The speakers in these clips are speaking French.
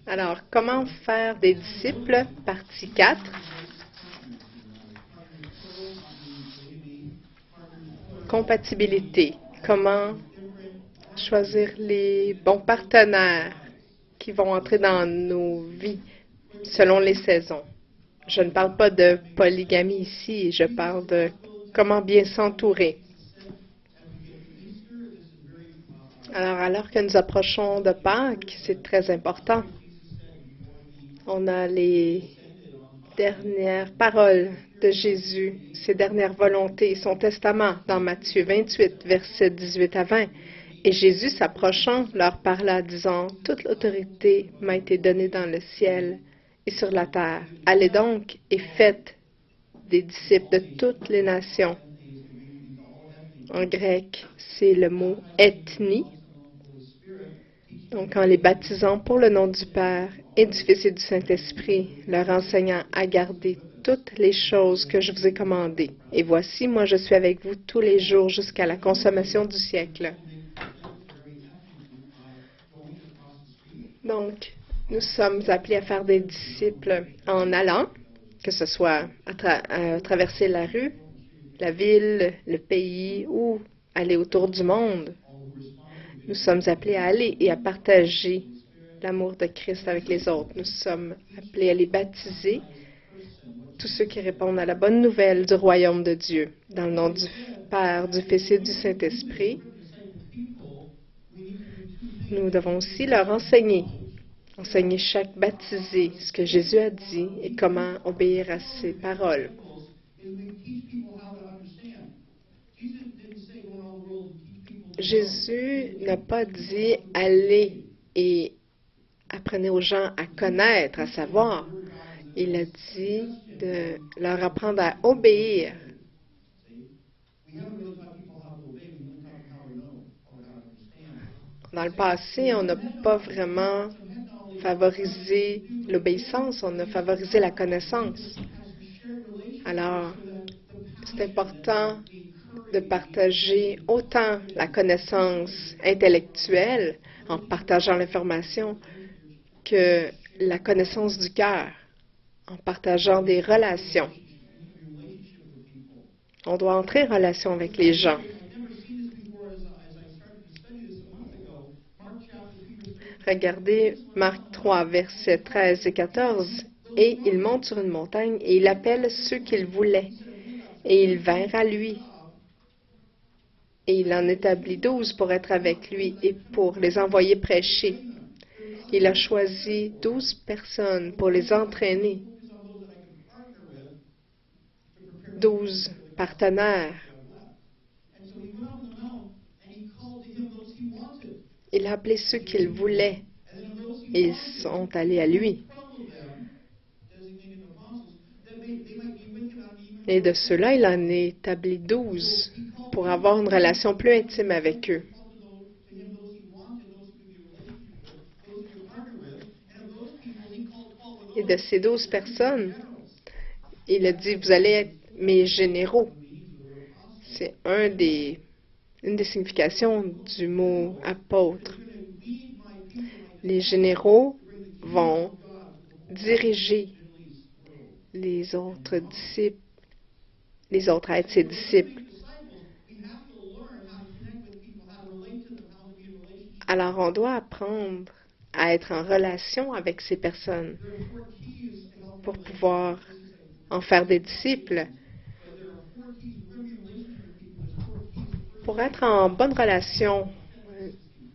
Alors, comment faire des disciples, partie 4. Compatibilité. Comment choisir les bons partenaires qui vont entrer dans nos vies selon les saisons. Je ne parle pas de polygamie ici, je parle de comment bien s'entourer. Alors que nous approchons de Pâques, c'est très important. On a les dernières paroles de Jésus, ses dernières volontés, son testament dans Matthieu 28, versets 18 à 20. Et Jésus, s'approchant, leur parla, disant, « Toute l'autorité m'a été donnée dans le ciel et sur la terre. Allez donc et faites des disciples de toutes les nations. » En grec, c'est le mot « ethnie ». Donc, en les baptisant pour le nom du Père et du Fils et du Saint-Esprit, leur enseignant à garder toutes les choses que je vous ai commandées. Et voici, moi, je suis avec vous tous les jours jusqu'à la consommation du siècle. Donc, nous sommes appelés à faire des disciples en allant, que ce soit à traverser la rue, la ville, le pays ou aller autour du monde. Nous sommes appelés à aller et à partager l'amour de Christ avec les autres. Nous sommes appelés à les baptiser, tous ceux qui répondent à la bonne nouvelle du royaume de Dieu, dans le nom du Père, du Fils et du Saint-Esprit. Nous devons aussi leur enseigner chaque baptisé ce que Jésus a dit et comment obéir à ses paroles. Jésus n'a pas dit « allez et apprenez aux gens à connaître, à savoir ». Il a dit de leur apprendre à obéir. Dans le passé, on n'a pas vraiment favorisé l'obéissance, on a favorisé la connaissance. Alors, c'est important de partager autant la connaissance intellectuelle en partageant l'information que la connaissance du cœur, en partageant des relations. On doit entrer en relation avec les gens. Regardez Marc 3, versets 13 et 14. « Et il monte sur une montagne, et il appelle ceux qu'il voulait. Et ils vinrent à lui. Et il en établit 12 pour être avec lui et pour les envoyer prêcher. Il a choisi 12 personnes pour les entraîner. 12 partenaires. Il a appelé ceux qu'il voulait et ils sont allés à lui. Et de ceux-là, il en a établi 12 pour avoir une relation plus intime avec eux. Et de ces 12 personnes, il a dit, vous allez être mes généraux. C'est une des significations du mot apôtre. Les généraux vont diriger les autres disciples, les autres à être ses disciples. Alors, on doit apprendre à être en relation avec ces personnes pour pouvoir en faire des disciples. Pour être en bonne relation,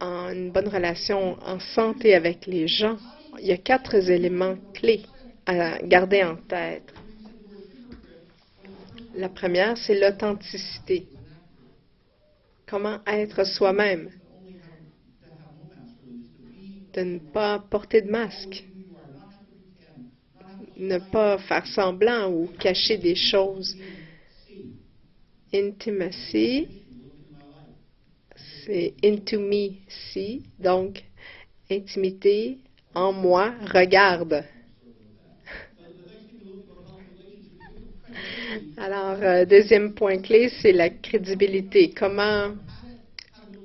une bonne relation en santé avec les gens, il y a 4 éléments clés à garder en tête. La première, c'est l'authenticité. Comment être soi-même. De ne pas porter de masque. Ne pas faire semblant ou cacher des choses. Intimacy, c'est into me, see, donc intimité en moi, regarde. Alors, deuxième point clé, c'est la crédibilité. Comment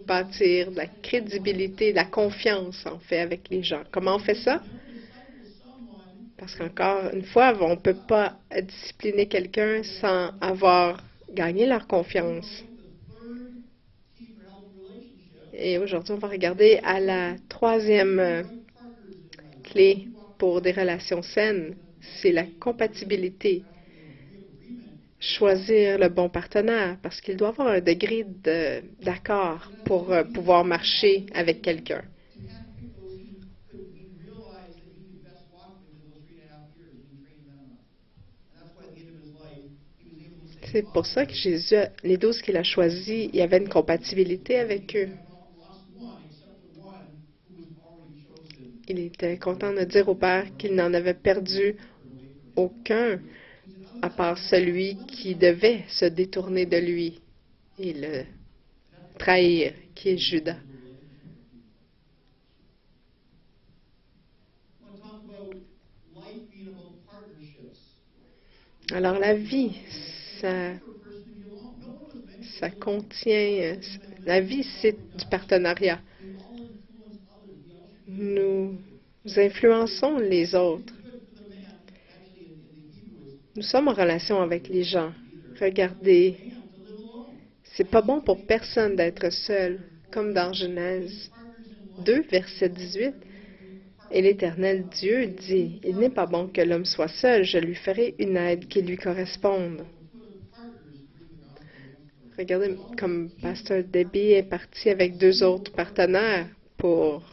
bâtir la crédibilité, la confiance, en fait, avec les gens. Comment on fait ça? Parce qu'encore une fois, on ne peut pas discipliner quelqu'un sans avoir gagné leur confiance. Et aujourd'hui, on va regarder à la troisième clé pour des relations saines, c'est la compatibilité. Choisir le bon partenaire parce qu'il doit avoir un degré d'accord pour pouvoir marcher avec quelqu'un. C'est pour ça que Jésus, les 12 qu'il a choisis, il y avait une compatibilité avec eux. Il était content de dire au Père qu'il n'en avait perdu aucun, à part celui qui devait se détourner de lui et le trahir, qui est Judas. Alors la vie, ça contient, la vie c'est du partenariat. Nous influençons les autres. Nous sommes en relation avec les gens. Regardez, c'est pas bon pour personne d'être seul, comme dans Genèse 2, verset 18. Et l'Éternel Dieu dit, il n'est pas bon que l'homme soit seul, je lui ferai une aide qui lui corresponde. Regardez, comme Pasteur Debbie est parti avec 2 autres partenaires pour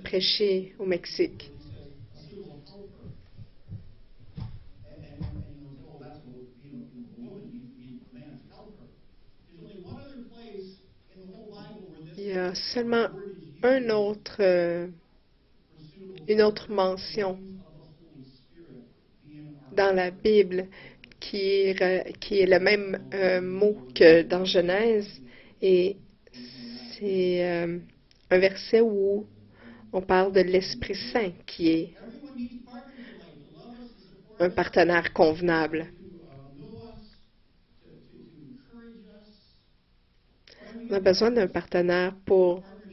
prêcher au Mexique. Il y a seulement une autre mention dans la Bible qui est le même mot que dans Genèse. Et c'est un verset où on parle de l'Esprit Saint qui est un partenaire convenable. On a besoin d'un partenaire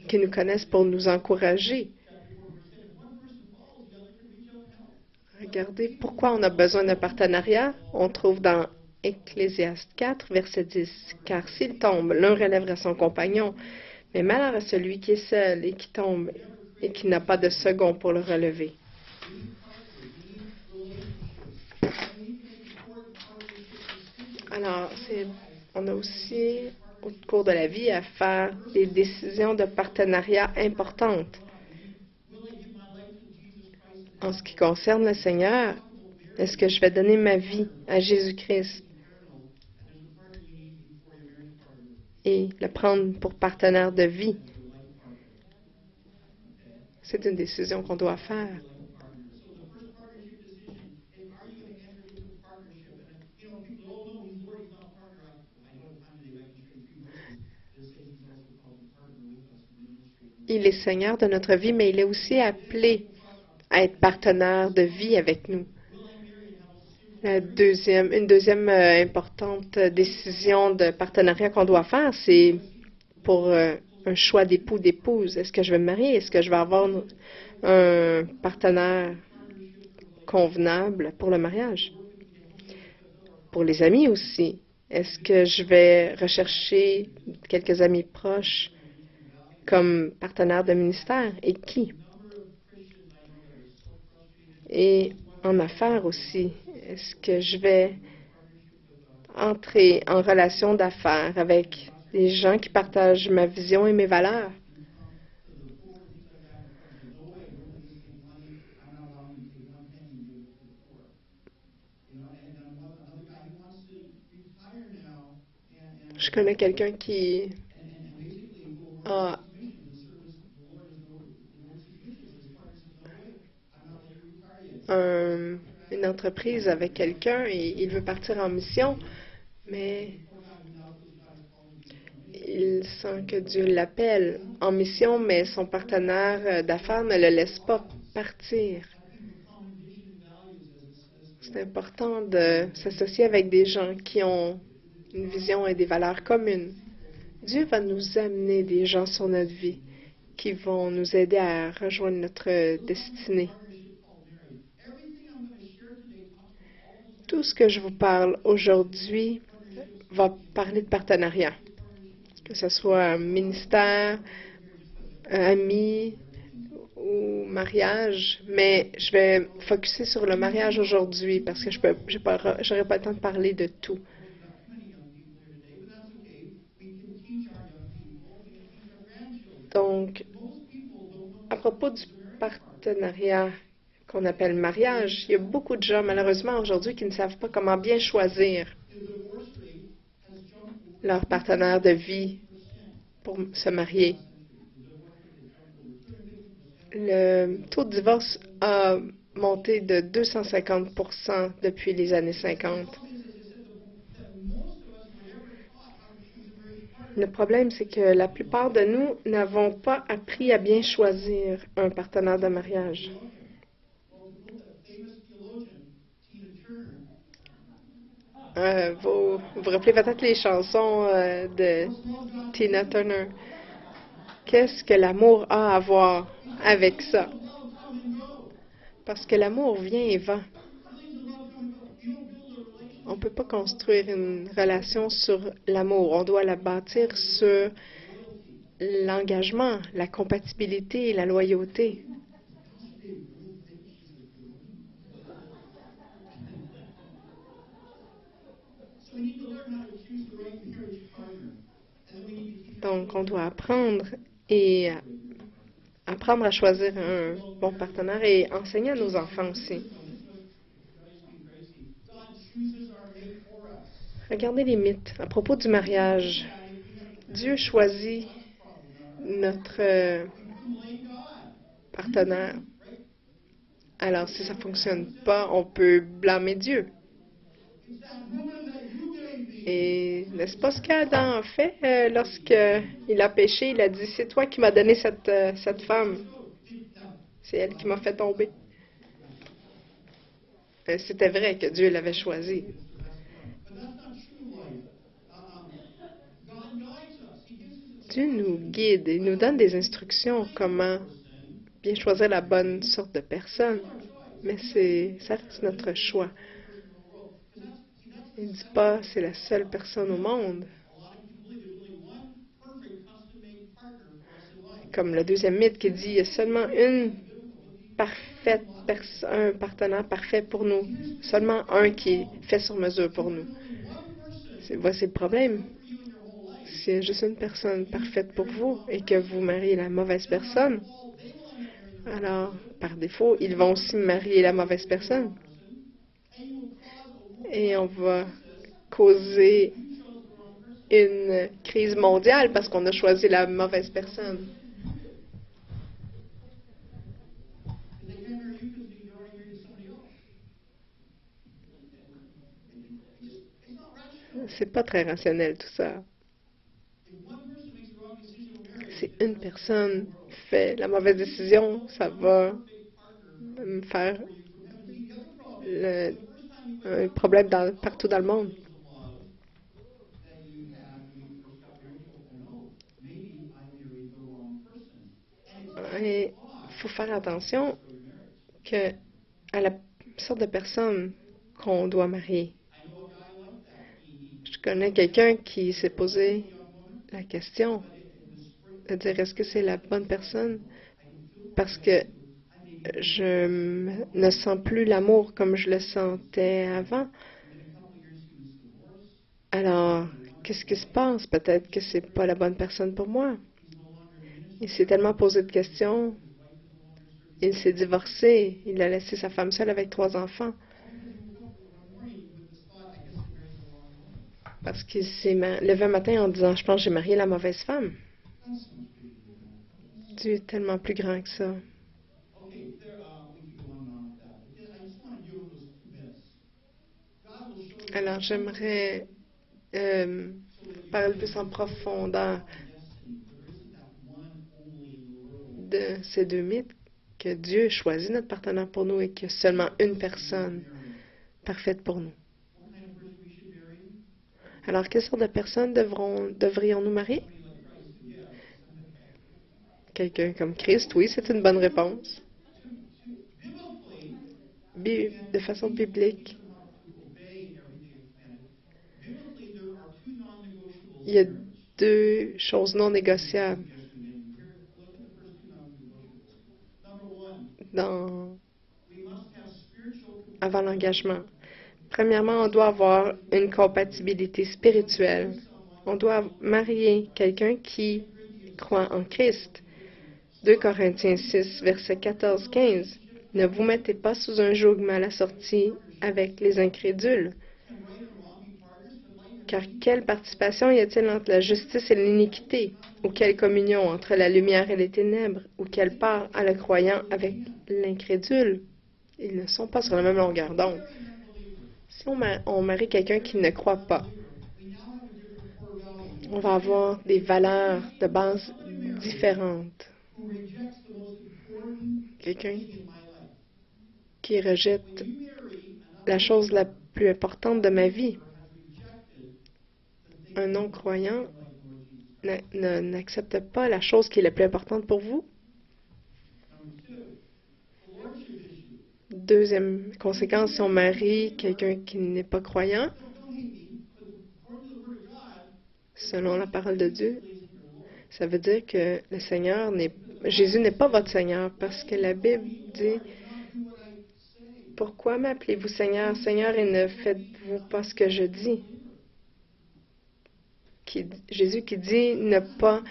qui nous connaisse pour nous encourager. Regardez pourquoi on a besoin d'un partenariat. On trouve dans Ecclésiaste 4, verset 10. Car s'il tombe, l'un relèvera son compagnon, mais malheur à celui qui est seul et qui tombe et qui n'a pas de second pour le relever. Alors, on a aussi, au cours de la vie, à faire des décisions de partenariat importantes. En ce qui concerne le Seigneur, est-ce que je vais donner ma vie à Jésus-Christ et le prendre pour partenaire de vie? C'est une décision qu'on doit faire. Il est Seigneur de notre vie, mais il est aussi appelé à être partenaire de vie avec nous. Une deuxième importante décision de partenariat qu'on doit faire, c'est pour un choix d'époux, d'épouse. Est-ce que je vais me marier? Est-ce que je vais avoir un partenaire convenable pour le mariage? Pour les amis aussi. Est-ce que je vais rechercher quelques amis proches comme partenaire de ministère? Et qui? Et en affaires aussi. Est-ce que je vais entrer en relation d'affaires avec des gens qui partagent ma vision et mes valeurs? Je connais quelqu'un qui a une entreprise avec quelqu'un et il veut partir en mission, mais il sent que Dieu l'appelle en mission, mais son partenaire d'affaires ne le laisse pas partir. C'est important de s'associer avec des gens qui ont une vision et des valeurs communes. Dieu va nous amener des gens sur notre vie qui vont nous aider à rejoindre notre destinée. Tout ce que je vous parle aujourd'hui va parler de partenariat, que ce soit un ministère, un ami ou mariage, mais je vais focuser sur le mariage aujourd'hui parce que j'aurais pas le temps de parler de tout. Donc, à propos du partenariat qu'on appelle mariage, il y a beaucoup de gens, malheureusement, aujourd'hui, qui ne savent pas comment bien choisir leur partenaire de vie pour se marier. Le taux de divorce a monté de 250% depuis les années 50. Le problème, c'est que la plupart de nous n'avons pas appris à bien choisir un partenaire de mariage. Vous rappelez peut-être les chansons de Tina Turner. Qu'est-ce que l'amour a à voir avec ça? Parce que l'amour vient et va. On ne peut pas construire une relation sur l'amour. On doit la bâtir sur l'engagement, la compatibilité et la loyauté. Donc, on doit apprendre à choisir un bon partenaire et enseigner à nos enfants aussi. Regardez les mythes à propos du mariage. Dieu choisit notre partenaire. Alors, si ça ne fonctionne pas, on peut blâmer Dieu. Et n'est-ce pas ce qu'Adam a fait lorsqu'il a péché? Il a dit, c'est toi qui m'as donné cette femme. C'est elle qui m'a fait tomber. C'était vrai que Dieu l'avait choisie. Dieu nous guide et nous donne des instructions comment bien choisir la bonne sorte de personne. Mais ça reste notre choix. Il ne dit pas c'est la seule personne au monde. Comme le deuxième mythe qui dit il y a seulement un partenaire parfait pour nous. Seulement un qui est fait sur mesure pour nous. Voici le problème. S'il y a juste une personne parfaite pour vous et que vous mariez la mauvaise personne, alors, par défaut, ils vont aussi marier la mauvaise personne. Et on va causer une crise mondiale parce qu'on a choisi la mauvaise personne. C'est pas très rationnel tout ça. Si une personne fait la mauvaise décision, ça va me faire un problème partout dans le monde. Et il faut faire attention à la sorte de personne qu'on doit marier. Je connais quelqu'un qui s'est posé la question de dire est-ce que c'est la bonne personne parce que je ne sens plus l'amour comme je le sentais avant. Alors, qu'est-ce qui se passe? Peut-être que c'est pas la bonne personne pour moi. Il s'est tellement posé de questions. Il s'est divorcé. Il a laissé sa femme seule avec 3 enfants. Parce qu'il s'est levé un matin en disant, je pense que j'ai marié la mauvaise femme. Dieu est tellement plus grand que ça. Alors, j'aimerais parler plus en profondeur de ces 2 mythes, que Dieu choisit notre partenaire pour nous et qu'il y a seulement une personne parfaite pour nous. Alors, quelle sorte de personnes devrions-nous marier? Quelqu'un comme Christ, oui, c'est une bonne réponse. De façon biblique, Il y a deux choses non négociables avant l'engagement. Premièrement, on doit avoir une compatibilité spirituelle. On doit marier quelqu'un qui croit en Christ. 2 Corinthiens 6, versets 14-15. Ne vous mettez pas sous un joug mal assorti avec les incrédules. Car quelle participation y a-t-il entre la justice et l'iniquité? Ou quelle communion entre la lumière et les ténèbres? Ou quelle part a le croyant avec l'incrédule? Ils ne sont pas sur la même longueur d'onde. Si on marie quelqu'un qui ne croit pas, on va avoir des valeurs de base différentes. Quelqu'un qui rejette la chose la plus importante de ma vie. Un non-croyant n'accepte pas la chose qui est la plus importante pour vous. Deuxième conséquence, si on marie quelqu'un qui n'est pas croyant, selon la parole de Dieu, ça veut dire que le Seigneur Jésus n'est pas votre Seigneur, parce que la Bible dit, pourquoi m'appelez-vous Seigneur, Seigneur, et ne faites-vous pas ce que je dis? Jésus qui dit ne pas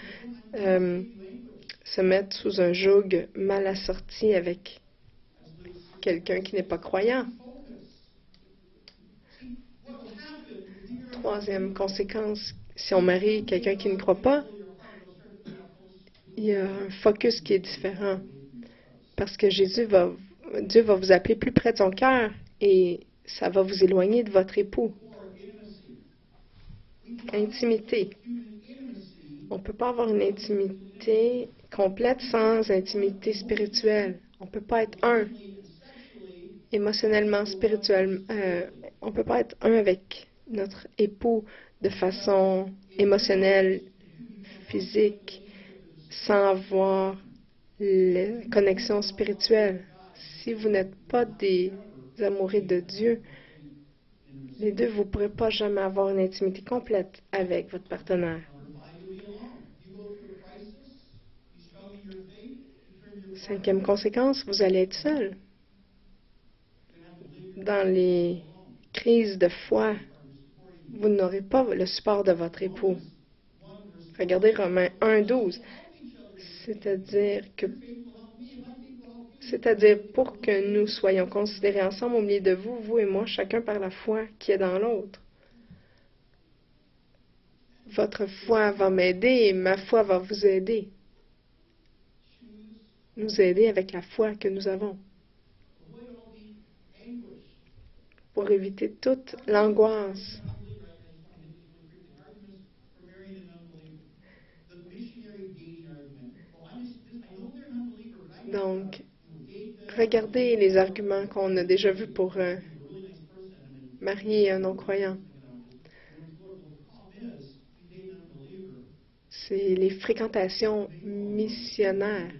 se mettre sous un joug mal assorti avec quelqu'un qui n'est pas croyant. Troisième conséquence, si on marie quelqu'un qui ne croit pas, il y a un focus qui est différent. Parce que Dieu va vous appeler plus près de son cœur et ça va vous éloigner de votre époux. Intimité. On ne peut pas avoir une intimité complète sans intimité spirituelle. On ne peut pas être un émotionnellement, spirituellement. On ne peut pas être un avec notre époux de façon émotionnelle, physique, sans avoir la connexion spirituelle. Si vous n'êtes pas des amoureux de Dieu, les deux, vous ne pourrez pas jamais avoir une intimité complète avec votre partenaire. Cinquième conséquence, vous allez être seul. Dans les crises de foi, vous n'aurez pas le support de votre époux. Regardez Romains 1,12. C'est-à-dire pour que nous soyons considérés ensemble au milieu de vous, vous et moi, chacun par la foi qui est dans l'autre. Votre foi va m'aider et ma foi va vous aider. Nous aider avec la foi que nous avons. Pour éviter toute l'angoisse. Donc, regardez les arguments qu'on a déjà vus pour marier un non-croyant. C'est les fréquentations missionnaires.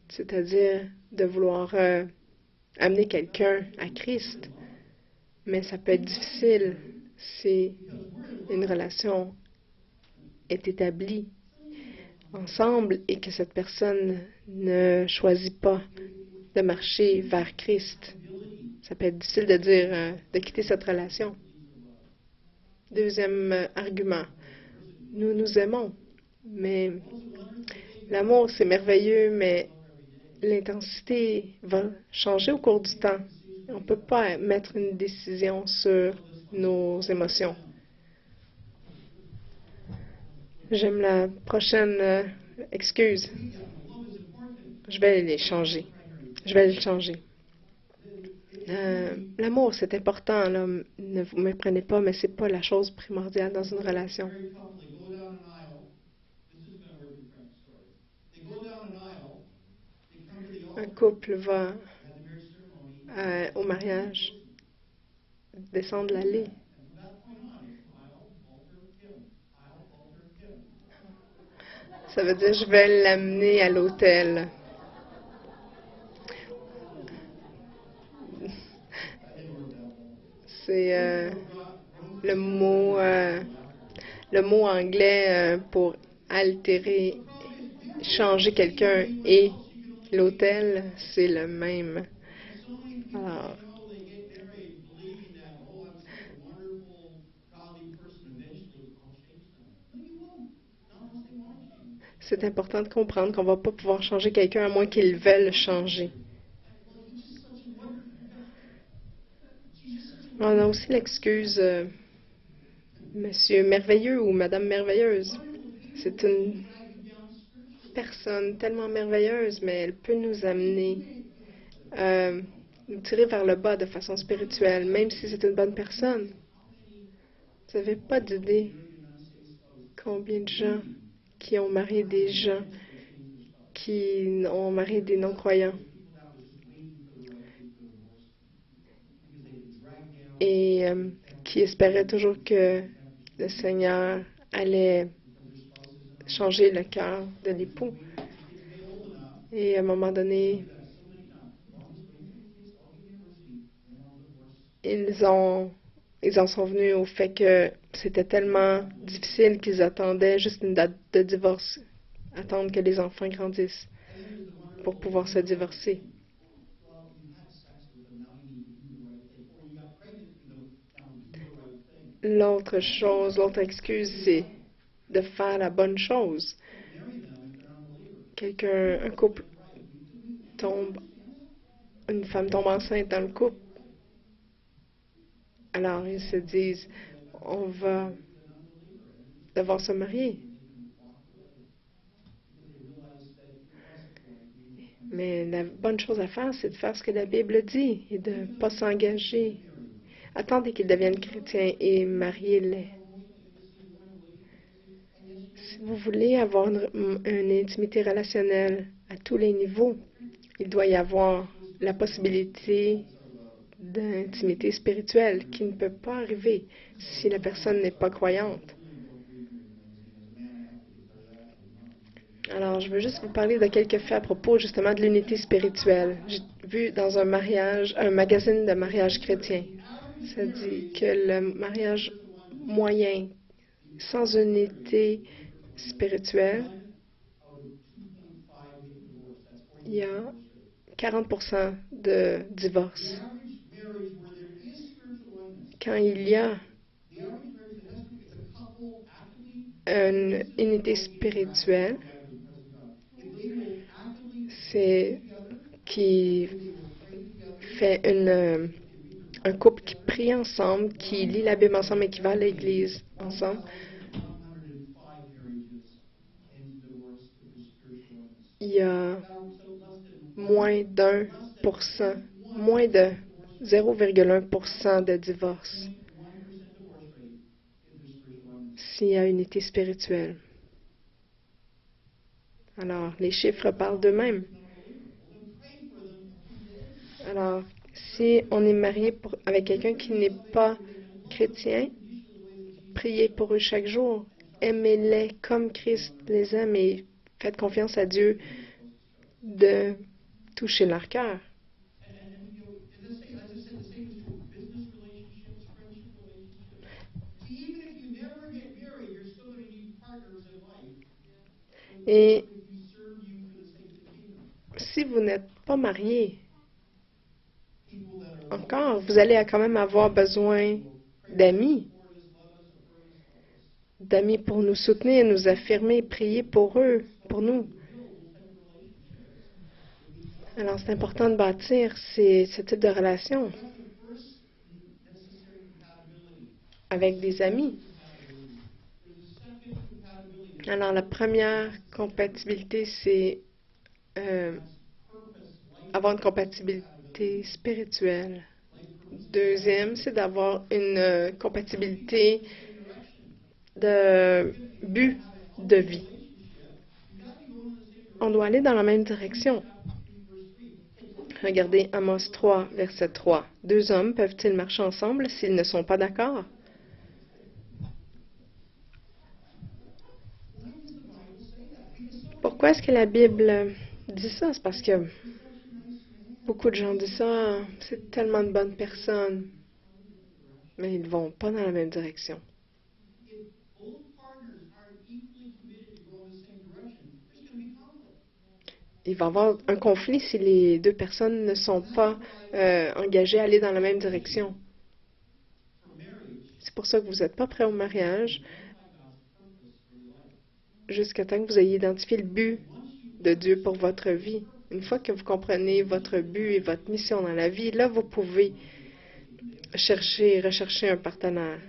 C'est-à-dire de vouloir amener quelqu'un à Christ. Mais ça peut être difficile si une relation est établie ensemble et que cette personne ne choisit pas de marcher vers Christ. Ça peut être difficile de dire de quitter cette relation. Deuxième argument, nous nous aimons, mais l'amour c'est merveilleux, mais l'intensité va changer au cours du temps. On ne peut pas mettre une décision sur nos émotions. J'aime la prochaine excuse. Je vais les changer. Je vais le changer. L'amour, c'est important. Là. Ne vous méprenez pas, mais ce n'est pas la chose primordiale dans une relation. Un couple va au mariage descendre l'allée. Ça veut dire je vais l'amener à l'hôtel. C'est le mot, le mot anglais pour altérer, changer quelqu'un et l'autel, c'est le même. Alors, c'est important de comprendre qu'on ne va pas pouvoir changer quelqu'un à moins qu'ils veulent changer. On a aussi l'excuse Monsieur Merveilleux ou Madame Merveilleuse. C'est une personne tellement merveilleuse, mais elle peut nous amener, nous tirer vers le bas de façon spirituelle, même si c'est une bonne personne. Vous n'avez pas d'idée combien de gens qui ont marié des gens qui ont marié des non-croyants. Et qui espéraient toujours que le Seigneur allait changer le cœur de l'époux. Et à un moment donné, ils en sont venus au fait que c'était tellement difficile qu'ils attendaient juste une date de divorce, attendre que les enfants grandissent pour pouvoir se divorcer. L'autre chose, l'autre excuse, c'est de faire la bonne chose. Un couple tombe, une femme tombe enceinte dans le couple. Alors ils se disent, on va devoir se marier. Mais la bonne chose à faire, c'est de faire ce que la Bible dit et de ne pas s'engager. Attendez qu'ils deviennent chrétiens et mariez-les. Si vous voulez avoir une intimité relationnelle à tous les niveaux, il doit y avoir la possibilité d'intimité spirituelle qui ne peut pas arriver si la personne n'est pas croyante. Alors, je veux juste vous parler de quelques faits à propos justement de l'unité spirituelle. J'ai vu dans un magazine de mariage chrétien, ça dit que le mariage moyen, sans unité spirituelle, il y a 40% de divorces. Quand il y a une unité spirituelle, c'est qui fait un couple qui prie ensemble, qui lit la Bible ensemble et qui va à l'église ensemble. Il y a moins de 0,1% de divorce s'il y a unité spirituelle. Alors, les chiffres parlent d'eux-mêmes. Alors, si on est marié avec quelqu'un qui n'est pas chrétien, priez pour eux chaque jour. Aimez-les comme Christ les aime et faites confiance à Dieu de toucher leur cœur. Et si vous n'êtes pas marié, encore, vous allez quand même avoir besoin d'amis. D'amis pour nous soutenir, nous affirmer, prier pour eux, pour nous. Alors, c'est important de bâtir ce type de relation avec des amis. Alors, la première compatibilité, c'est avoir une compatibilité spirituelle. Deuxième, c'est d'avoir une compatibilité de but de vie. On doit aller dans la même direction. Regardez Amos 3, verset 3. Deux hommes peuvent-ils marcher ensemble s'ils ne sont pas d'accord? Pourquoi est-ce que la Bible dit ça? C'est parce que beaucoup de gens disent ça, c'est tellement de bonnes personnes. mais ils ne vont pas dans la même direction. Il va y avoir un conflit si les deux personnes ne sont pas engagées à aller dans la même direction. C'est pour ça que vous n'êtes pas prêt au mariage jusqu'à temps que vous ayez identifié le but de Dieu pour votre vie. Une fois que vous comprenez votre but et votre mission dans la vie, là, vous pouvez rechercher un partenaire.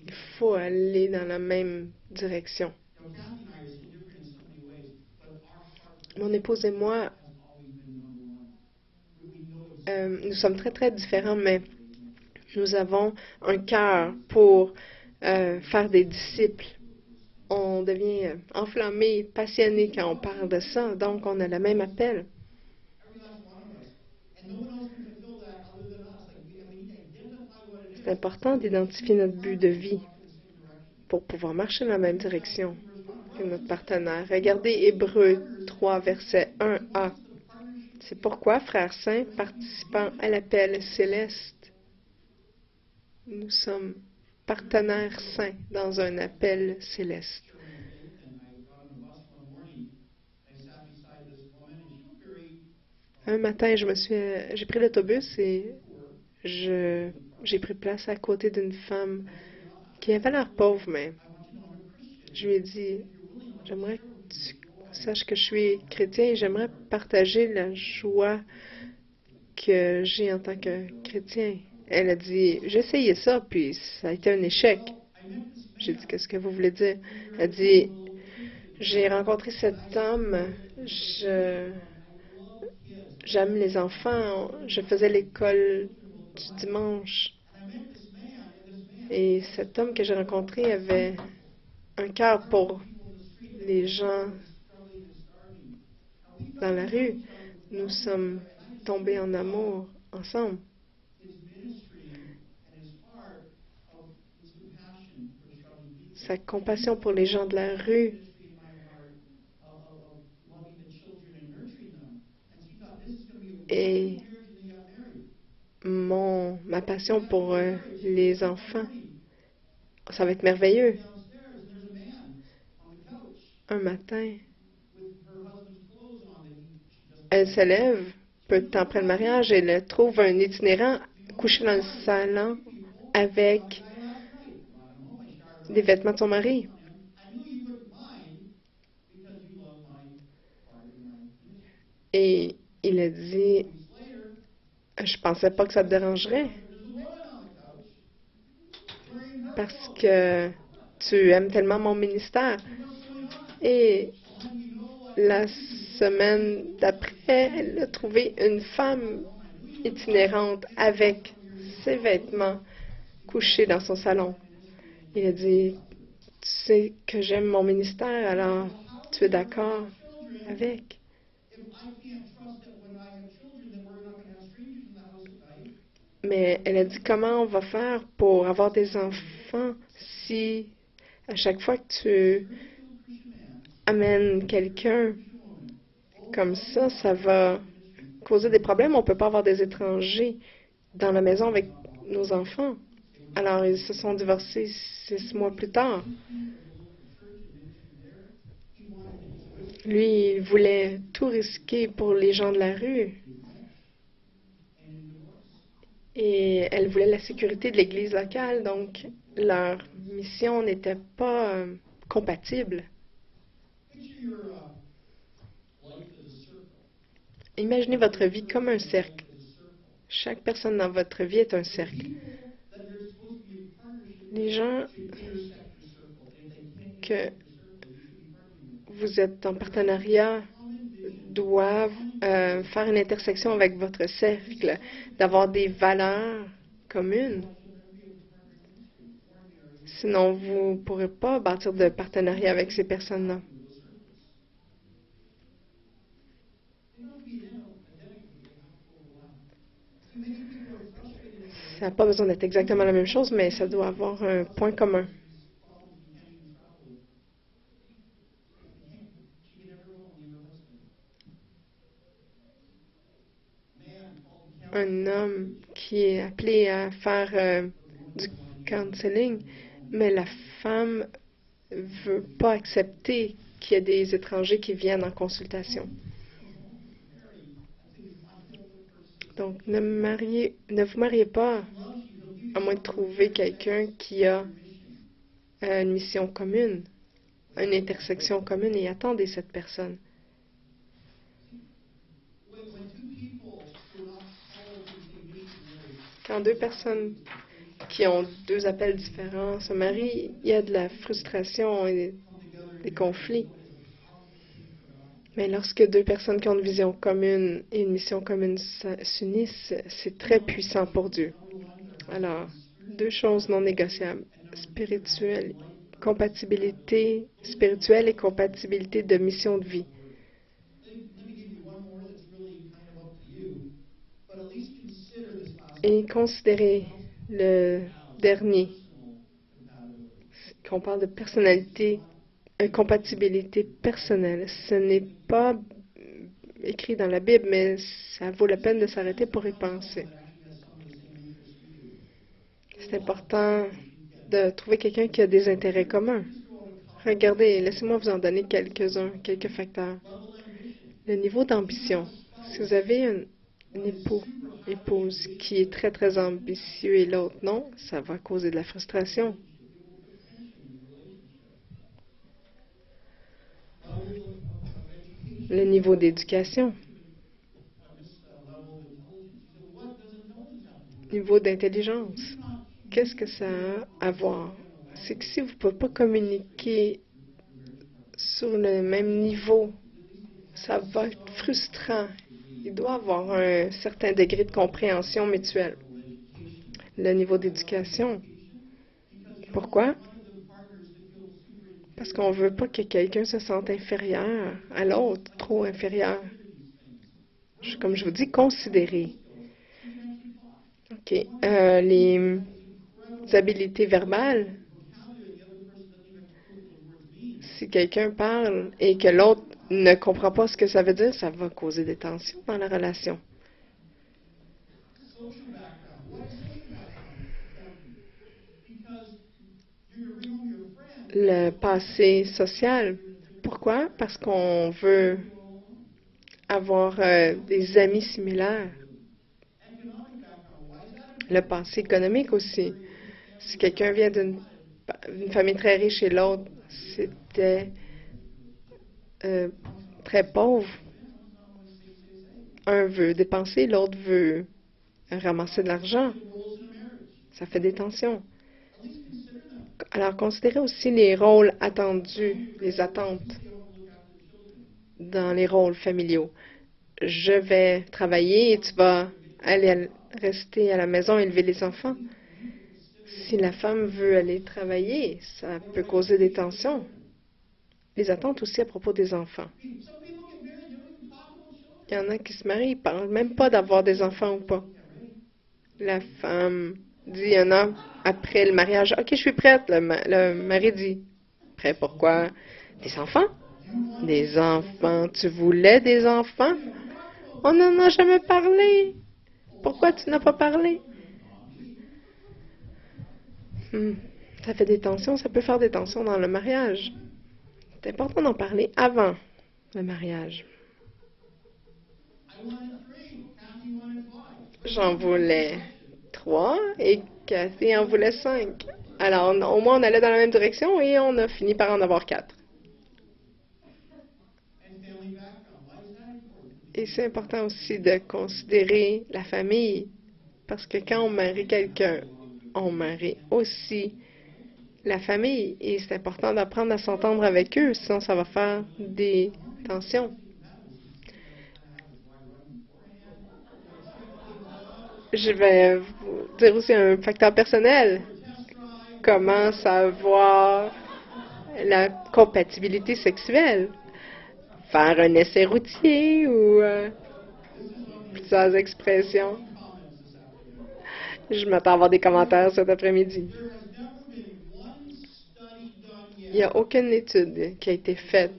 Il faut aller dans la même direction. Mon épouse et moi, nous sommes très, très différents, mais nous avons un cœur pour faire des disciples. On devient enflammé, passionné quand on parle de ça, donc on a le même appel. C'est important d'identifier notre but de vie pour pouvoir marcher dans la même direction que notre partenaire. Regardez Hébreux 3, verset 1a. C'est pourquoi, frères saints, participant à l'appel céleste, nous sommes partenaires saints dans un appel céleste. Un matin, j'ai pris l'autobus et j'ai pris place à côté d'une femme qui avait l'air pauvre, mais je lui ai dit, j'aimerais que tu saches que je suis chrétien et j'aimerais partager la joie que j'ai en tant que chrétien. Elle a dit, j'ai essayé ça, puis ça a été un échec. J'ai dit, qu'est-ce que vous voulez dire? Elle a dit, j'ai rencontré cet homme, j'aime les enfants, je faisais l'école du dimanche. Et cet homme que j'ai rencontré avait un cœur pour les gens dans la rue. Nous sommes tombés en amour ensemble. Sa compassion pour les gens de la rue et ma passion pour les enfants. Ça va être merveilleux. Un matin, elle se lève, peu de temps après le mariage, et elle trouve un itinérant couché dans le salon avec des vêtements de son mari. Et il a dit, je pensais pas que ça te dérangerait parce que tu aimes tellement mon ministère. Et la semaine d'après, elle a trouvé une femme itinérante avec ses vêtements couchés dans son salon. Il a dit, tu sais que j'aime mon ministère, alors tu es d'accord avec. Mais elle a dit, comment on va faire pour avoir des enfants si à chaque fois que tu amènes quelqu'un comme ça va causer des problèmes. On ne peut pas avoir des étrangers dans la maison avec nos enfants. Alors, ils se sont divorcés 6 mois plus tard. Lui, il voulait tout risquer pour les gens de la rue. Et elle voulait la sécurité de l'église locale, donc leur mission n'était pas compatible. Imaginez votre vie comme un cercle. Chaque personne dans votre vie est un cercle. Les gens que vous êtes en partenariat doivent faire une intersection avec votre cercle, d'avoir des valeurs communes. Sinon, vous ne pourrez pas bâtir de partenariat avec ces personnes-là. Ça n'a pas besoin d'être exactement la même chose, mais ça doit avoir un point commun. un homme qui est appelé à faire du counseling, mais la femme veut pas accepter qu'il y ait des étrangers qui viennent en consultation. Donc, ne vous mariez pas à moins de trouver quelqu'un qui a une mission commune, une intersection commune, et attendez cette personne. Quand deux personnes qui ont deux appels différents se marient, il y a de la frustration et des conflits. Mais lorsque deux personnes qui ont une vision commune et une mission commune s'unissent, c'est très puissant pour Dieu. Alors, deux choses non négociables, compatibilité spirituelle et compatibilité de mission de vie. Et considérez le dernier, qu'on parle de personnalité, compatibilité personnelle. Ce n'est pas écrit dans la Bible, mais ça vaut la peine de s'arrêter pour y penser. C'est important de trouver quelqu'un qui a des intérêts communs. Regardez, laissez-moi vous en donner quelques-uns, quelques facteurs. Le niveau d'ambition. Si vous avez un épouse qui est très, très ambitieux et l'autre non, ça va causer de la frustration. Le niveau d'éducation. Niveau d'intelligence. Qu'est-ce que ça a à voir? C'est que si vous ne pouvez pas communiquer sur le même niveau, ça va être frustrant. Il doit y avoir un certain degré de compréhension mutuelle. Le niveau d'éducation. Pourquoi? Parce qu'on ne veut pas que quelqu'un se sente inférieur à l'autre, trop inférieur. Comme je vous dis, considérez. OK. Les habiletés verbales. Si quelqu'un parle et que l'autre ne comprend pas ce que ça veut dire, ça va causer des tensions dans la relation. Le passé social. Pourquoi? Parce qu'on veut avoir des amis similaires. Le passé économique aussi. Si quelqu'un vient d'une famille très riche et l'autre, c'était très pauvre. Un veut dépenser, l'autre veut ramasser de l'argent. Ça fait des tensions. Alors, considérez aussi les rôles attendus, les attentes dans les rôles familiaux. Je vais travailler et tu vas rester à la maison et élever les enfants. Si la femme veut aller travailler, ça peut causer des tensions. Les attentes aussi à propos des enfants. Il y en a qui se marient, ils ne parlent même pas d'avoir des enfants ou pas. La femme dit un an après le mariage, « OK, je suis prête. » Le mari dit, « Prêt pourquoi? Des enfants? Des enfants. Tu voulais des enfants? On n'en a jamais parlé. Pourquoi tu n'as pas parlé? » Ça fait des tensions, ça peut faire des tensions dans le mariage. C'est important d'en parler avant le mariage. J'en voulais 3 et Cathy en voulait 5. Alors, au moins, on allait dans la même direction et on a fini par en avoir 4. Et c'est important aussi de considérer la famille, parce que quand on marie quelqu'un, on marie aussi la famille. Et c'est important d'apprendre à s'entendre avec eux, sinon ça va faire des tensions. Je vais vous dire aussi un facteur personnel. Comment savoir la compatibilité sexuelle? Faire un essai routier ou plusieurs expressions. Je m'attends à avoir des commentaires cet après-midi. Il n'y a aucune étude qui a été faite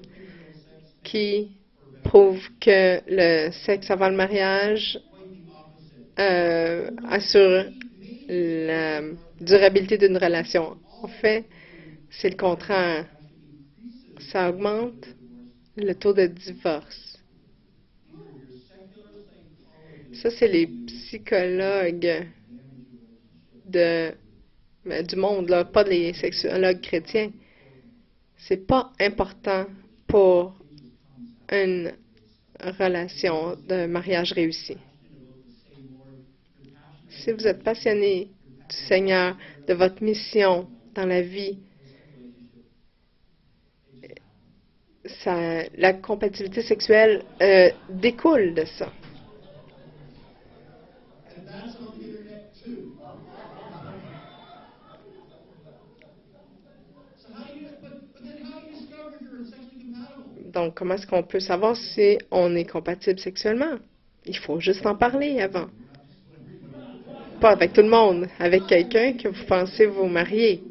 qui prouve que le sexe avant le mariage assure la durabilité d'une relation. En fait, c'est le contraire. Ça augmente le taux de divorce. Ça, c'est les psychologues du monde, là, pas les sexologues chrétiens. C'est pas important pour une relation de mariage réussi. Si vous êtes passionné du Seigneur, de votre mission dans la vie, la compatibilité sexuelle découle de ça. Donc, comment est-ce qu'on peut savoir si on est compatible sexuellement? Il faut juste en parler avant. Pas avec tout le monde, avec quelqu'un que vous pensez vous marier.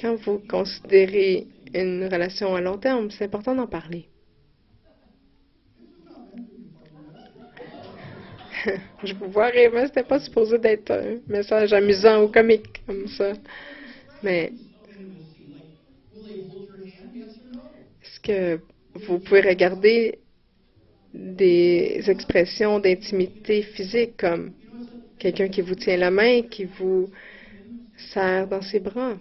Quand vous considérez une relation à long terme, c'est important d'en parler. Je vous vois rire, mais c'était pas supposé d'être un message amusant ou comique comme ça. Mais est-ce que vous pouvez regarder des expressions d'intimité physique comme quelqu'un qui vous tient la main, qui vous serre dans ses bras?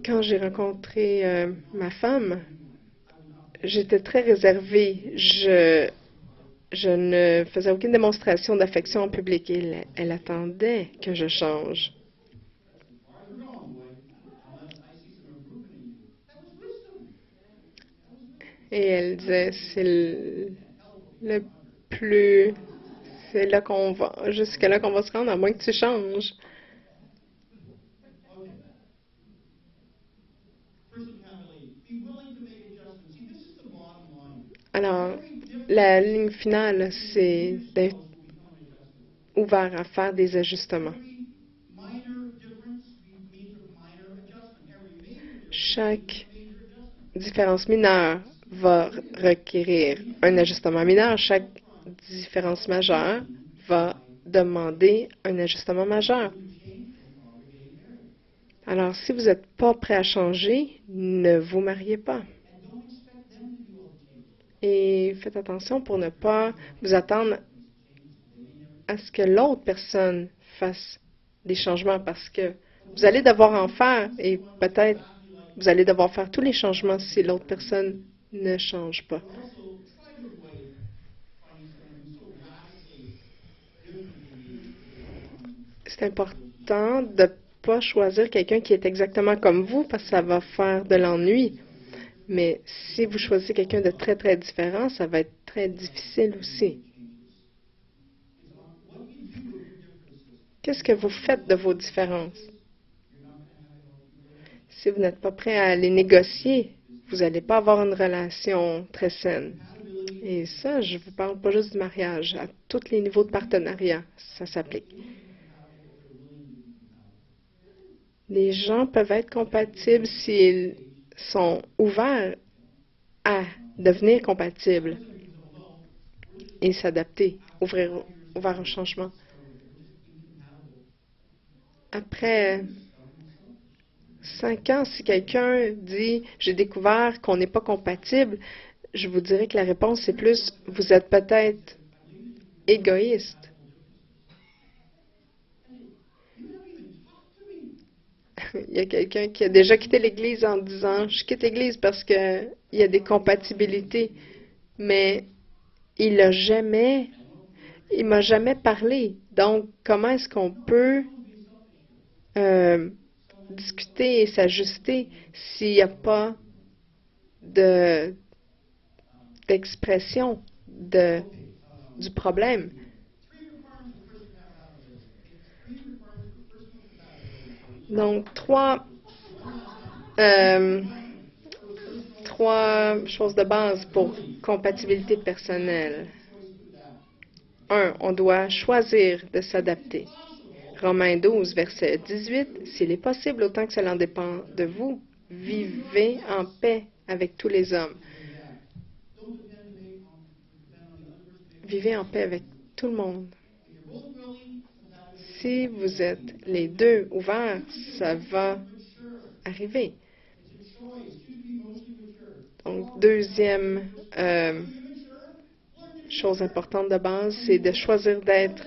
Quand j'ai rencontré ma femme, j'étais très réservée. Je ne faisais aucune démonstration d'affection en public. Elle attendait que je change. Et elle disait, c'est là qu'on va, jusqu'à là qu'on va se rendre, à moins que tu changes. Alors, la ligne finale, c'est d'être ouvert à faire des ajustements. Chaque différence mineure va requérir un ajustement mineur. Chaque différence majeure va demander un ajustement majeur. Alors, si vous n'êtes pas prêt à changer, ne vous mariez pas. Et faites attention pour ne pas vous attendre à ce que l'autre personne fasse des changements parce que vous allez devoir en faire et peut-être vous allez devoir faire tous les changements si l'autre personne ne change pas. C'est important de ne pas choisir quelqu'un qui est exactement comme vous parce que ça va faire de l'ennui. Mais si vous choisissez quelqu'un de très, très différent, ça va être très difficile aussi. Qu'est-ce que vous faites de vos différences? Si vous n'êtes pas prêt à les négocier, vous n'allez pas avoir une relation très saine. Et ça, je ne vous parle pas juste du mariage, à tous les niveaux de partenariat, ça s'applique. Les gens peuvent être compatibles s'ils sont ouverts à devenir compatibles et s'adapter, ouvert au changement. Après 5 ans, si quelqu'un dit « j'ai découvert qu'on n'est pas compatible », je vous dirais que la réponse est plus « vous êtes peut-être égoïste ». Il y a quelqu'un qui a déjà quitté l'Église en disant « je quitte l'Église parce qu'il y a des compatibilités », mais il m'a jamais parlé. Donc, comment est-ce qu'on peut discuter et s'ajuster s'il n'y a pas d'expression du problème? Donc, trois choses de base pour compatibilité personnelle. 1, on doit choisir de s'adapter. Romains 12, verset 18, s'il est possible, autant que cela en dépend de vous, vivez en paix avec tous les hommes. Vivez en paix avec tout le monde. Si vous êtes les deux ouverts, ça va arriver. Donc, deuxième chose importante de base, c'est de choisir d'être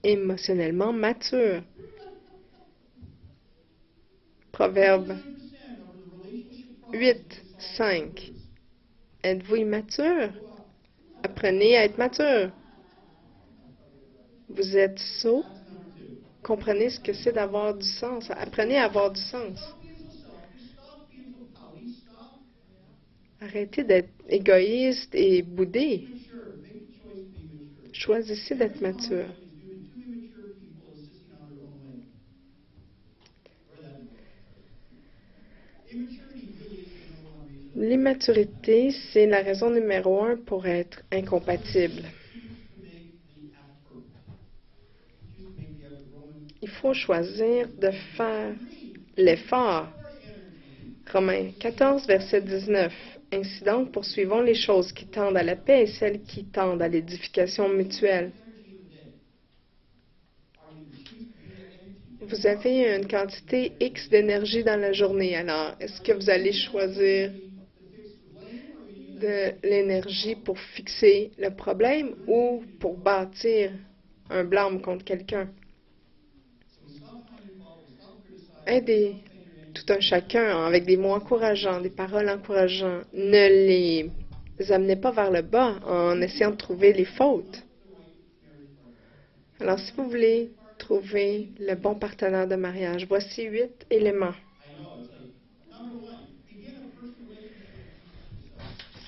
émotionnellement mature. Proverbe 8, 5. Êtes-vous immature? Apprenez à être mature. Vous êtes sot? Comprenez ce que c'est d'avoir du sens. Apprenez à avoir du sens. Arrêtez d'être égoïste et boudé. Choisissez d'être mature. L'immaturité, c'est la raison numéro 1 pour être incompatible. Il faut choisir de faire l'effort. Romains 14, verset 19. Ainsi donc, poursuivons les choses qui tendent à la paix et celles qui tendent à l'édification mutuelle. Vous avez une quantité X d'énergie dans la journée. Alors, est-ce que vous allez choisir de l'énergie pour fixer le problème ou pour bâtir un blâme contre quelqu'un? Aidez tout un chacun avec des mots encourageants, des paroles encourageantes. Ne les amenez pas vers le bas en essayant de trouver les fautes. Alors, si vous voulez trouver le bon partenaire de mariage, voici 8 éléments.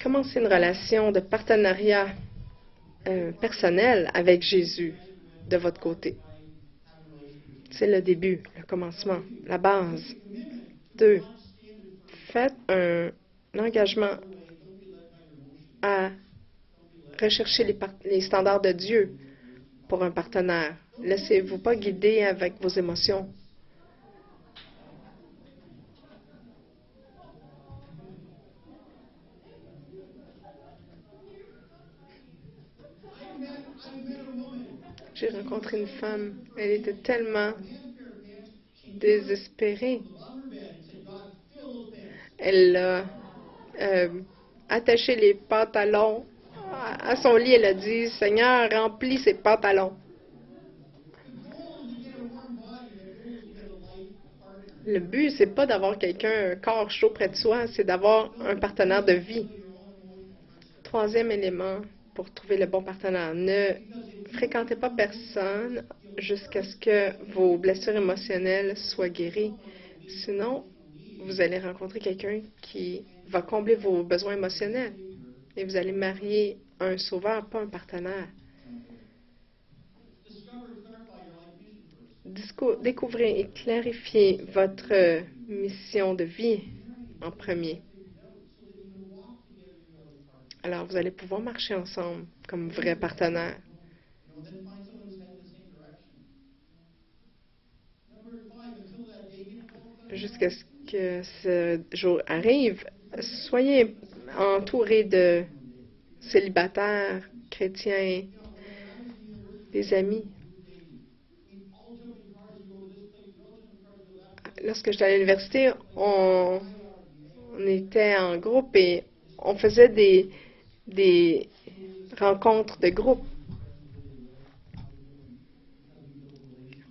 Commencez une relation de partenariat personnel avec Jésus de votre côté. C'est le début, le commencement, la base. 2. Faites un engagement à rechercher les standards de Dieu pour un partenaire. Laissez-vous pas guider avec vos émotions. J'ai rencontré une femme, elle était tellement désespérée. Elle a attaché les pantalons à son lit. Elle a dit, « Seigneur, remplis ses pantalons. » Le but, c'est pas d'avoir quelqu'un, un corps chaud près de soi, c'est d'avoir un partenaire de vie. Troisième élément pour trouver le bon partenaire. Ne fréquentez pas personne jusqu'à ce que vos blessures émotionnelles soient guéries. Sinon, vous allez rencontrer quelqu'un qui va combler vos besoins émotionnels. Et vous allez marier un sauveur, pas un partenaire. Découvrez et clarifiez votre mission de vie en premier. Alors, vous allez pouvoir marcher ensemble comme vrais partenaires. Jusqu'à ce que ce jour arrive, soyez entourés de célibataires, chrétiens, des amis. Lorsque j'étais à l'université, on était en groupe et on faisait des rencontres de groupe.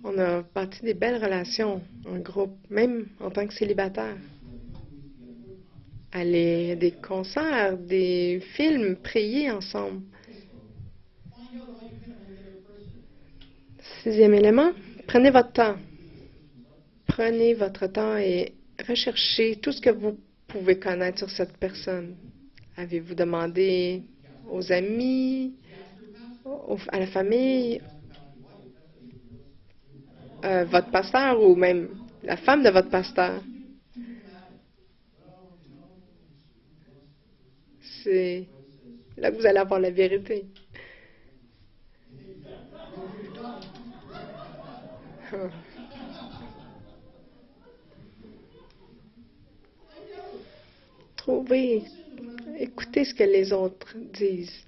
On a bâti des belles relations en groupe, même en tant que célibataire. Aller à des concerts, des films, prier ensemble. 6e élément, prenez votre temps. Prenez votre temps et recherchez tout ce que vous pouvez connaître sur cette personne. Avez-vous demandé aux amis, à la famille, votre pasteur ou même la femme de votre pasteur? C'est là que vous allez avoir la vérité. Trouvez, écoutez ce que les autres disent.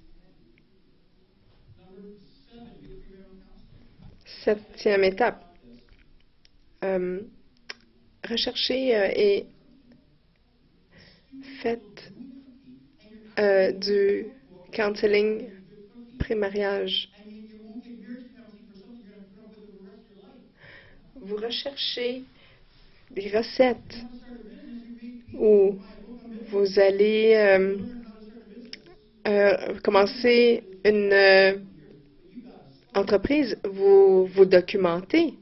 7e étape. Recherchez et faites du counseling pré-mariage. Vous recherchez des recettes où vous allez commencer une entreprise, vous vous documentez.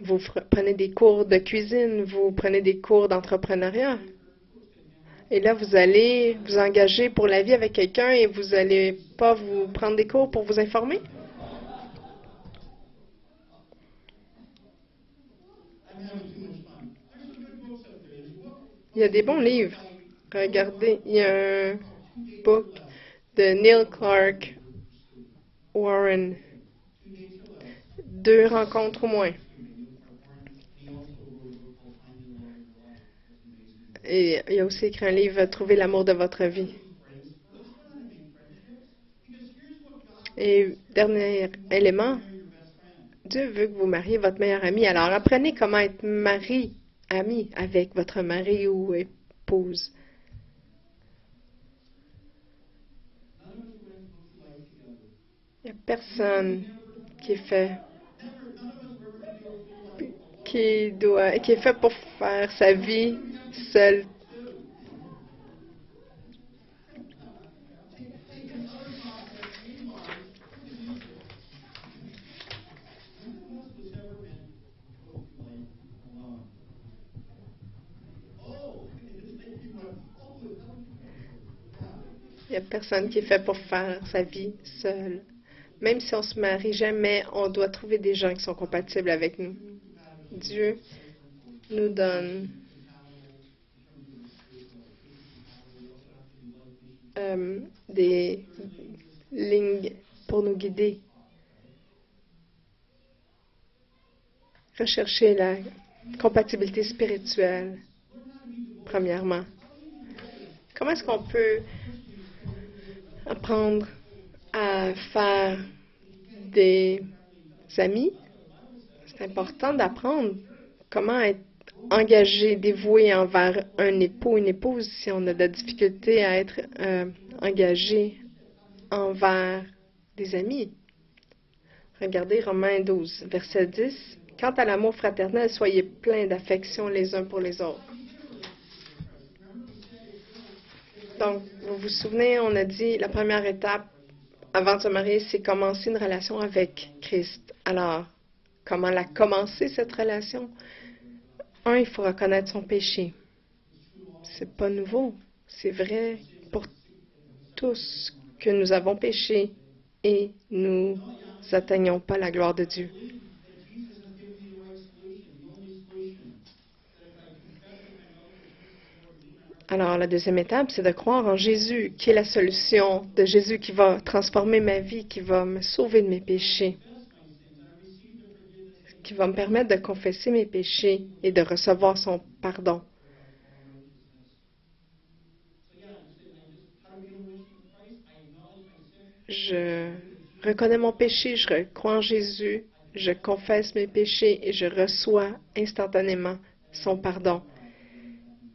Vous prenez des cours de cuisine, vous prenez des cours d'entrepreneuriat. Et là, vous allez vous engager pour la vie avec quelqu'un et vous n'allez pas vous prendre des cours pour vous informer. Il y a des bons livres. Regardez, il y a un book de Neil Clark Warren. 2 rencontres au moins. Et il a aussi écrit un livre, Trouver l'amour de votre vie. Et dernier élément, Dieu veut que vous mariez votre meilleur ami. Alors apprenez comment être ami avec votre mari ou épouse. Il n'y a personne qui est fait qui est fait pour faire sa vie seul. Il n'y a personne qui est fait pour faire sa vie seul. Même si on se marie jamais, on doit trouver des gens qui sont compatibles avec nous. Dieu nous donne des lignes pour nous guider. Rechercher la compatibilité spirituelle, premièrement. Comment est-ce qu'on peut apprendre à faire des amis? C'est important d'apprendre comment être engagé, dévoué envers un époux, une épouse, si on a de la difficulté à être engagé envers des amis. Regardez Romains 12, verset 10. Quant à l'amour fraternel, soyez pleins d'affection les uns pour les autres. Donc, vous vous souvenez, on a dit la première étape avant de se marier, c'est commencer une relation avec Christ. Alors, comment la commencer, cette relation? Il faut reconnaître son péché. C'est pas nouveau. C'est vrai pour tous que nous avons péché et nous n'atteignons pas la gloire de Dieu. Alors, la deuxième étape, c'est de croire en Jésus, qui est la solution, de Jésus qui va transformer ma vie, qui va me sauver de mes péchés, qui va me permettre de confesser mes péchés et de recevoir son pardon. Je reconnais mon péché, je crois en Jésus, je confesse mes péchés et je reçois instantanément son pardon.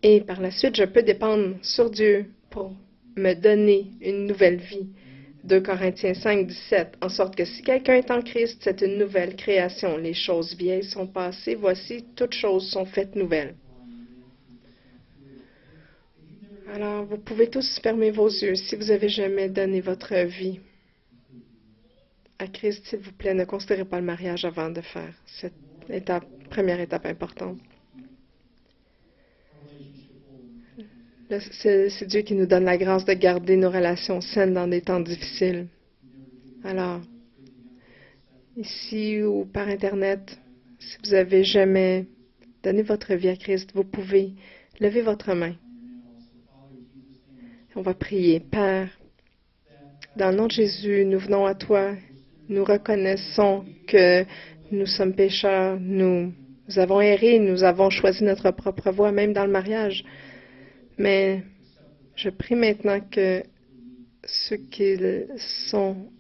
Et par la suite, je peux dépendre sur Dieu pour me donner une nouvelle vie. 2 Corinthiens 5, 17. En sorte que si quelqu'un est en Christ, c'est une nouvelle création. Les choses vieilles sont passées, voici, toutes choses sont faites nouvelles. Alors, vous pouvez tous fermer vos yeux si vous avez jamais donné votre vie à Christ, s'il vous plaît. Ne considérez pas le mariage avant de faire cette première étape importante. C'est Dieu qui nous donne la grâce de garder nos relations saines dans des temps difficiles. Alors, ici ou par Internet, si vous n'avez jamais donné votre vie à Christ, vous pouvez lever votre main. On va prier. Père, dans le nom de Jésus, nous venons à toi. Nous reconnaissons que nous sommes pécheurs. Nous avons erré, nous avons choisi notre propre voie, même dans le mariage. Mais je prie maintenant que ceux qui sont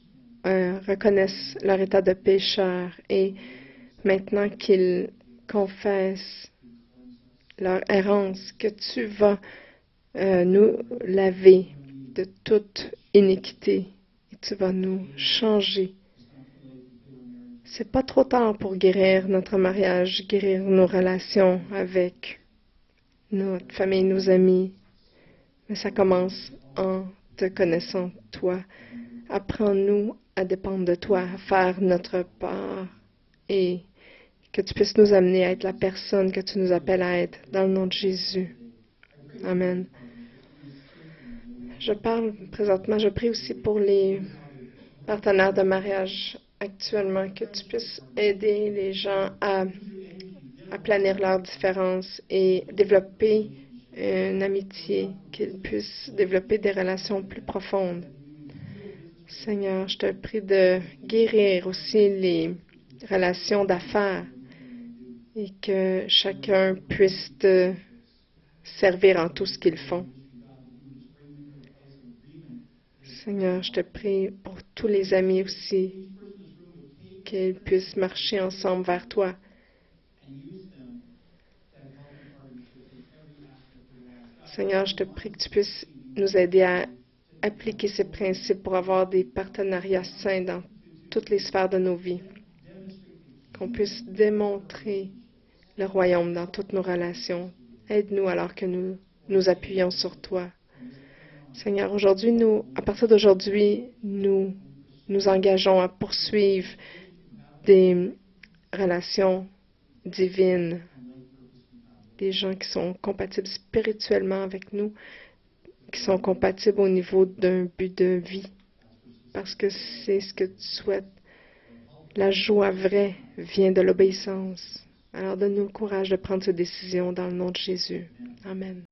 reconnaissent leur état de pécheur et maintenant qu'ils confessent leur errance, que tu vas nous laver de toute iniquité et tu vas nous changer. C'est pas trop tard pour guérir notre mariage, guérir nos relations avec notre famille, nos amis. Mais ça commence en te connaissant, toi. Apprends-nous à dépendre de toi, à faire notre part et que tu puisses nous amener à être la personne que tu nous appelles à être, dans le nom de Jésus. Amen. Je parle présentement, je prie aussi pour les partenaires de mariage actuellement, que tu puisses aider les gens à planir leurs différences et développer une amitié, qu'ils puissent développer des relations plus profondes. Seigneur, je te prie de guérir aussi les relations d'affaires et que chacun puisse te servir en tout ce qu'ils font. Seigneur, je te prie pour tous les amis aussi, qu'ils puissent marcher ensemble vers toi. Seigneur, je te prie que tu puisses nous aider à appliquer ces principes pour avoir des partenariats sains dans toutes les sphères de nos vies. Qu'on puisse démontrer le royaume dans toutes nos relations. Aide-nous alors que nous nous appuyons sur toi. Seigneur, aujourd'hui, à partir d'aujourd'hui, nous nous engageons à poursuivre des relations divines, des gens qui sont compatibles spirituellement avec nous, qui sont compatibles au niveau d'un but de vie, parce que c'est ce que tu souhaites. La joie vraie vient de l'obéissance. Alors donne-nous le courage de prendre cette décision dans le nom de Jésus. Amen.